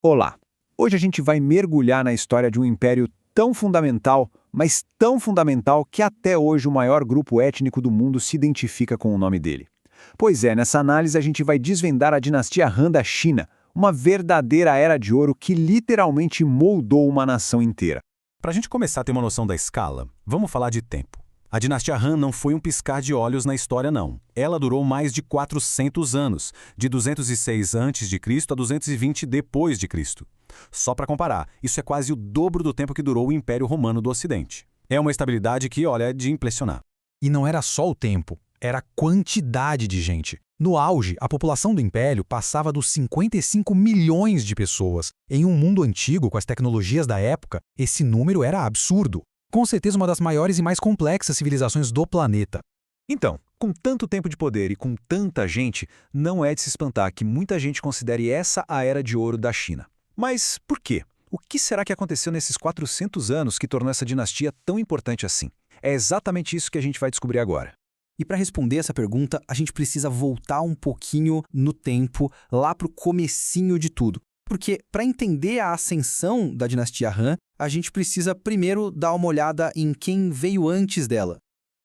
Olá! Hoje a gente vai mergulhar na história de um império tão fundamental, mas tão fundamental que até hoje o maior grupo étnico do mundo se identifica com o nome dele. Pois é, nessa análise a gente vai desvendar a dinastia Han da China, uma verdadeira era de ouro que literalmente moldou uma nação inteira. Para a gente começar a ter uma noção da escala, vamos falar de tempo. A dinastia Han não foi um piscar de olhos na história, não. Ela durou mais de 400 anos, de 206 a.C. a 220 depois de Cristo. Só para comparar, isso é quase o dobro do tempo que durou o Império Romano do Ocidente. É uma estabilidade que, olha, é de impressionar. E não era só o tempo, era a quantidade de gente. No auge, a população do Império passava dos 55 milhões de pessoas. Em um mundo antigo, com as tecnologias da época, esse número era absurdo. Com certeza uma das maiores e mais complexas civilizações do planeta. Então, com tanto tempo de poder e com tanta gente, não é de se espantar que muita gente considere essa a era de ouro da China. Mas por quê? O que será que aconteceu nesses 400 anos que tornou essa dinastia tão importante assim? É exatamente isso que a gente vai descobrir agora. E para responder essa pergunta, a gente precisa voltar um pouquinho no tempo, lá para o comecinho de tudo. Porque para entender a ascensão da dinastia Han, a gente precisa primeiro dar uma olhada em quem veio antes dela.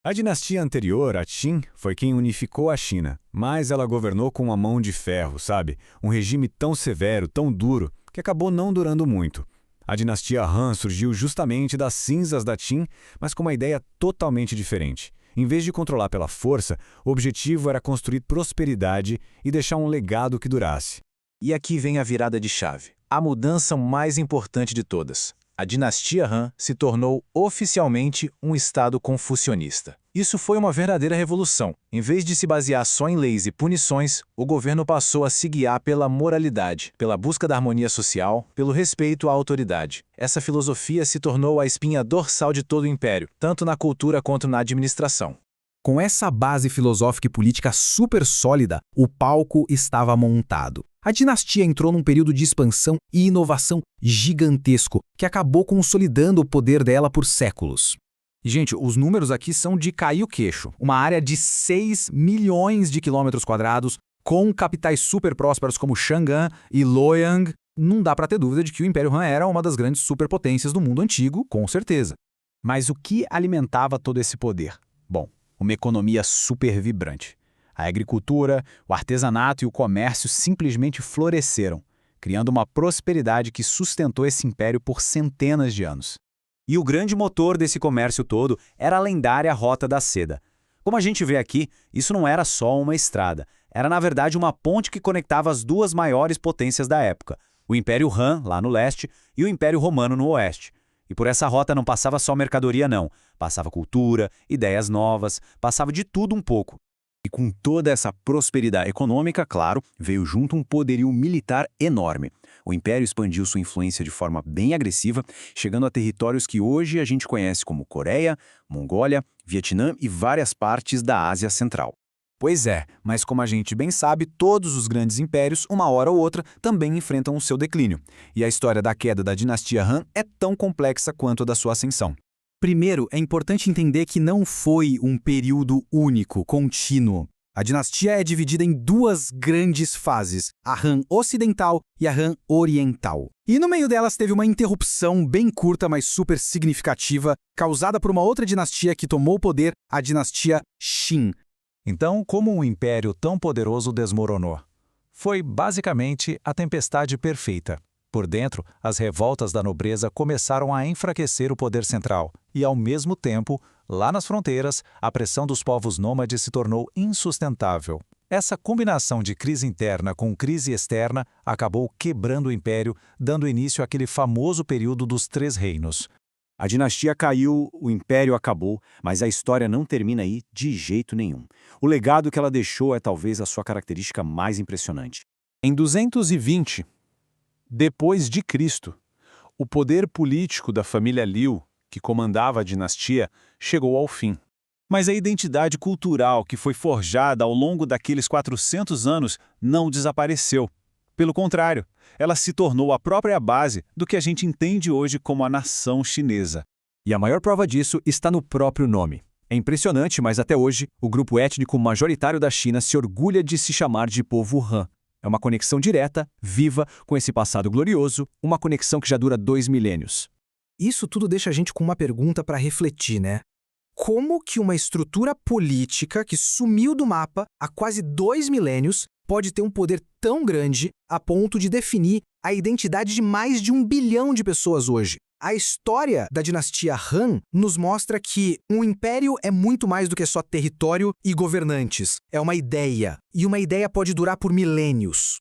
A dinastia anterior, a Qin, foi quem unificou a China, mas ela governou com uma mão de ferro, sabe? Um regime tão severo, tão duro, que acabou não durando muito. A dinastia Han surgiu justamente das cinzas da Qin, mas com uma ideia totalmente diferente. Em vez de controlar pela força, o objetivo era construir prosperidade e deixar um legado que durasse. E aqui vem a virada de chave, a mudança mais importante de todas. A dinastia Han se tornou oficialmente um estado confucionista. Isso foi uma verdadeira revolução. Em vez de se basear só em leis e punições, o governo passou a se guiar pela moralidade, pela busca da harmonia social, pelo respeito à autoridade. Essa filosofia se tornou a espinha dorsal de todo o império, tanto na cultura quanto na administração. Com essa base filosófica e política super sólida, o palco estava montado. A dinastia entrou num período de expansão e inovação gigantesco, que acabou consolidando o poder dela por séculos. E, gente, os números aqui são de cair o queixo. Uma área de 6 milhões de quilômetros quadrados, com capitais super prósperos como Chang'an e Luoyang. Não dá para ter dúvida de que o Império Han era uma das grandes superpotências do mundo antigo, com certeza. Mas o que alimentava todo esse poder? Bom, uma economia super vibrante. A agricultura, o artesanato e o comércio simplesmente floresceram, criando uma prosperidade que sustentou esse império por centenas de anos. E o grande motor desse comércio todo era a lendária Rota da Seda. Como a gente vê aqui, isso não era só uma estrada, era na verdade uma ponte que conectava as duas maiores potências da época, o Império Han, lá no leste, e o Império Romano no oeste. E por essa rota não passava só mercadoria não, passava cultura, ideias novas, passava de tudo um pouco. E com toda essa prosperidade econômica, claro, veio junto um poderio militar enorme. O Império expandiu sua influência de forma bem agressiva, chegando a territórios que hoje a gente conhece como Coreia, Mongólia, Vietnã e várias partes da Ásia Central. Pois é, mas como a gente bem sabe, todos os grandes impérios, uma hora ou outra, também enfrentam o seu declínio. E a história da queda da dinastia Han é tão complexa quanto a da sua ascensão. Primeiro, é importante entender que não foi um período único, contínuo. A dinastia é dividida em duas grandes fases, a Han Ocidental e a Han Oriental. E no meio delas teve uma interrupção bem curta, mas super significativa, causada por uma outra dinastia que tomou o poder, a dinastia Qin. Então, como um império tão poderoso desmoronou? Foi basicamente a tempestade perfeita. Por dentro, as revoltas da nobreza começaram a enfraquecer o poder central e, ao mesmo tempo, lá nas fronteiras, a pressão dos povos nômades se tornou insustentável. Essa combinação de crise interna com crise externa acabou quebrando o império, dando início àquele famoso período dos Três Reinos. A dinastia caiu, o império acabou, mas a história não termina aí de jeito nenhum. O legado que ela deixou é talvez a sua característica mais impressionante. Em 220 depois de Cristo, o poder político da família Liu, que comandava a dinastia, chegou ao fim. Mas a identidade cultural que foi forjada ao longo daqueles 400 anos não desapareceu. Pelo contrário, ela se tornou a própria base do que a gente entende hoje como a nação chinesa. E a maior prova disso está no próprio nome. É impressionante, mas até hoje, o grupo étnico majoritário da China se orgulha de se chamar de povo Han. É uma conexão direta, viva, com esse passado glorioso, uma conexão que já dura 2 milênios. Isso tudo deixa a gente com uma pergunta para refletir, né? Como que uma estrutura política que sumiu do mapa há quase 2 milênios pode ter um poder tão grande a ponto de definir a identidade de mais de 1 bilhão de pessoas hoje? A história da dinastia Han nos mostra que um império é muito mais do que só território e governantes. É uma ideia, e uma ideia pode durar por milênios.